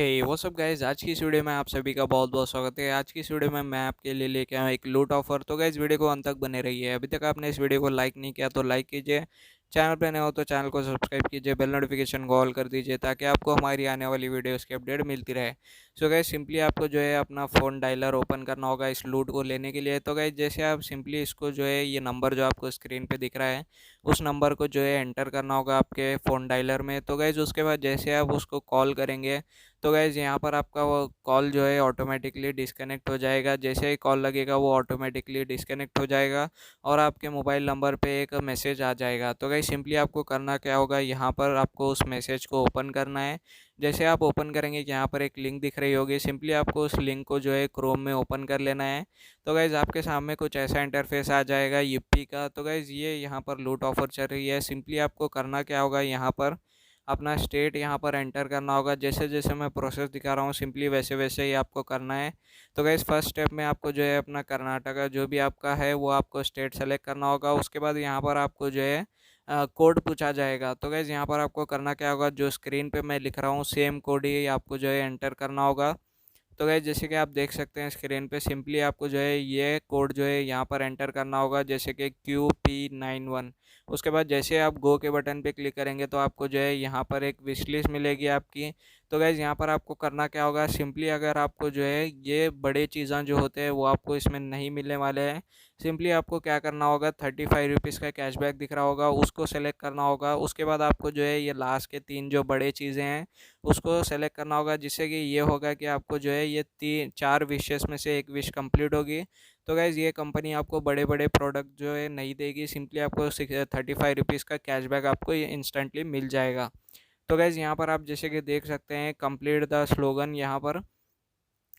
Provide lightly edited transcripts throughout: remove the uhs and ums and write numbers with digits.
हे WhatsApp guys, आज की इस वीडियो में आप सभी का बहुत बहुत स्वागत है। आज की इस वीडियो में मैं आपके लिए लेके आया हूँ एक लूट ऑफर। तो गाइस वीडियो को अंत तक बने रहिए। अभी तक आपने इस वीडियो को लाइक नहीं किया तो लाइक कीजिए, चैनल पर नए हो तो चैनल को सब्सक्राइब कीजिए, बेल नोटिफिकेशन को ऑल कर दीजिए ताकि आपको हमारी आने वाली वीडियोस की अपडेट मिलती रहे। सो गाइस सिंपली आपको जो है अपना फ़ोन डायलर ओपन करना होगा इस लूट को लेने के लिए। तो गाइस जैसे आप सिंपली इसको जो है ये नंबर जो आपको स्क्रीन पे दिख रहा है उस नंबर को जो है एंटर करना होगा आपके फ़ोन डायलर में। तो गाइस उसके बाद जैसे आप उसको कॉल करेंगे तो गाइज़ यहाँ पर आपका वो कॉल जो है ऑटोमेटिकली डिस्कनेक्ट हो जाएगा। जैसे ही कॉल लगेगा वो ऑटोमेटिकली डिस्कनेक्ट हो जाएगा और आपके मोबाइल नंबर पे एक मैसेज आ जाएगा। तो गाइज़ सिंपली आपको करना क्या होगा, यहाँ पर आपको उस मैसेज को ओपन करना है। जैसे आप ओपन करेंगे कि यहाँ पर एक लिंक दिख रही होगी, सिंपली आपको उस लिंक को जो है क्रोम में ओपन कर लेना है। तो गाइज़ आपके सामने कुछ ऐसा इंटरफेस आ जाएगा yippee का। तो गाइज़ ये यहाँ पर लूट ऑफर चल रही है। सिंपली आपको करना क्या होगा, यहाँ पर अपना स्टेट यहाँ पर एंटर करना होगा। जैसे जैसे मैं प्रोसेस दिखा रहा हूँ सिंपली वैसे वैसे ही आपको करना है। तो गाइस फर्स्ट स्टेप में आपको जो है अपना कर्नाटका जो भी आपका है वो आपको स्टेट सेलेक्ट करना होगा। उसके बाद यहाँ पर आपको जो है कोड पूछा जाएगा। तो गाइस यहाँ पर आपको करना क्या होगा, जो स्क्रीन पे मैं लिख रहा हूँ सेम कोड ही आपको जो है एंटर करना होगा। तो गाइस जैसे कि आप देख सकते हैं स्क्रीन पे सिंपली आपको जो है ये कोड जो है यहाँ पर एंटर करना होगा, जैसे कि QP91। उसके बाद जैसे आप गो के बटन पे क्लिक करेंगे तो आपको जो है यहाँ पर एक विश लिस्ट मिलेगी आपकी। तो गाइस यहाँ पर आपको करना क्या होगा, सिंपली अगर आपको जो है ये बड़े चीज़ें जो होते हैं वो आपको इसमें नहीं मिलने वाले हैं। सिंपली आपको क्या करना होगा, 35 रुपीज़ का कैशबैक दिख रहा होगा उसको सेलेक्ट करना होगा। उसके बाद आपको जो है ये लास्ट के 3 जो बड़े चीज़ें हैं उसको सेलेक्ट करना होगा, जिससे कि ये होगा कि आपको जो है ये 4 विशेस में से एक विश कंप्लीट होगी। तो गाइज़ ये कंपनी आपको बड़े बड़े प्रोडक्ट जो है नहीं देगी, सिंपली आपको 35 रुपीज़ का कैशबैक आपको ये इंस्टेंटली मिल जाएगा। तो गाइज़ यहाँ पर आप जैसे कि देख सकते हैं कंप्लीट द स्लोगन यहाँ पर।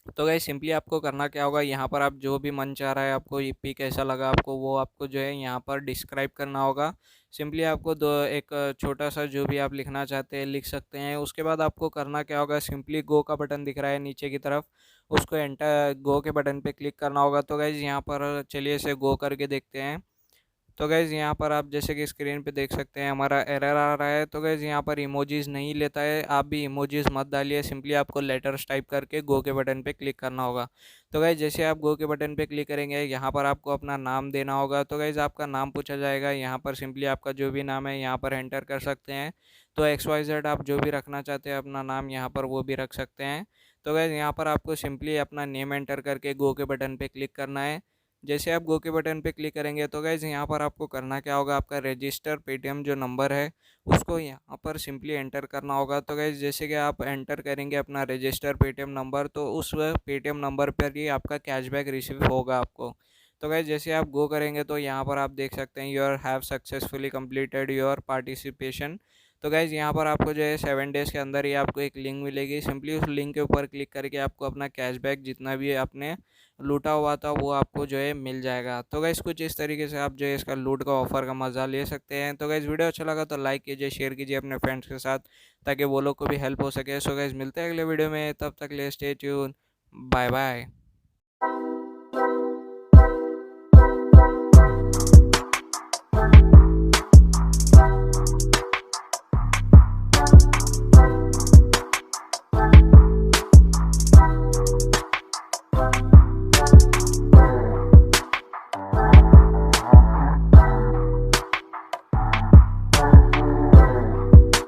तो गाइस सिंपली आपको करना क्या होगा, यहाँ पर आप जो भी मन चाह रहा है आपको yippee कैसा लगा आपको वो आपको जो है यहाँ पर डिस्क्राइब करना होगा। सिंपली आपको दो एक छोटा सा जो भी आप लिखना चाहते हैं लिख सकते हैं। उसके बाद आपको करना क्या होगा, सिंपली गो का बटन दिख रहा है नीचे की तरफ, उसको एंटर गो के बटन पे क्लिक करना होगा। तो गाइज़ यहाँ पर चलिए इसे गो करके देखते हैं। तो गाइज़ यहाँ पर आप जैसे कि स्क्रीन पे देख सकते हैं हमारा एरर आ रहा है। तो गाइज़ यहाँ पर इमोजीज़ नहीं लेता है, आप भी इमोजीज़ मत डालिए, सिंपली आपको लेटर्स टाइप करके गो के बटन पे क्लिक करना होगा। तो गाइज़ जैसे आप गो के बटन पे क्लिक करेंगे यहाँ पर आपको अपना नाम देना होगा। तो गाइज़ आपका नाम पूछा जाएगा, यहाँ पर सिंपली आपका जो भी नाम है यहाँ पर एंटर कर सकते हैं। तो XYZ आप जो भी रखना चाहते हैं अपना नाम यहाँ पर वो भी रख सकते हैं। तो गाइज़ यहाँ पर आपको सिंपली अपना नेम एंटर करके गो के बटन पे क्लिक करना है। जैसे आप गो के बटन पे क्लिक करेंगे तो गाइज़ यहाँ पर आपको करना क्या होगा, आपका रजिस्टर पेटीएम जो नंबर है उसको यहाँ पर सिंपली एंटर करना होगा। तो गाइज़ जैसे कि आप एंटर करेंगे अपना रजिस्टर पेटीएम नंबर तो उस पेटीएम नंबर पर ही आपका कैशबैक रिसीव होगा आपको। तो गाइज़ जैसे आप गो करेंगे तो यहाँ पर आप देख सकते हैं your have successfully completed your participation. तो गाइज़ यहाँ पर आपको जो है 7 डेज़ के अंदर ही आपको एक लिंक मिलेगी, सिंपली उस लिंक के ऊपर क्लिक करके आपको अपना कैशबैक जितना भी आपने लूटा हुआ था वो आपको जो है मिल जाएगा। तो गाइस कुछ इस तरीके से आप जो है इसका लूट का ऑफ़र का मज़ा ले सकते हैं। तो गाइस वीडियो अच्छा लगा तो लाइक कीजिए, शेयर कीजिए अपने फ्रेंड्स के साथ ताकि वो लोग को भी हेल्प हो सके। सो गाइस मिलते हैं अगले वीडियो में, तब तक के लिए स्टे ट्यून, बाय बाय।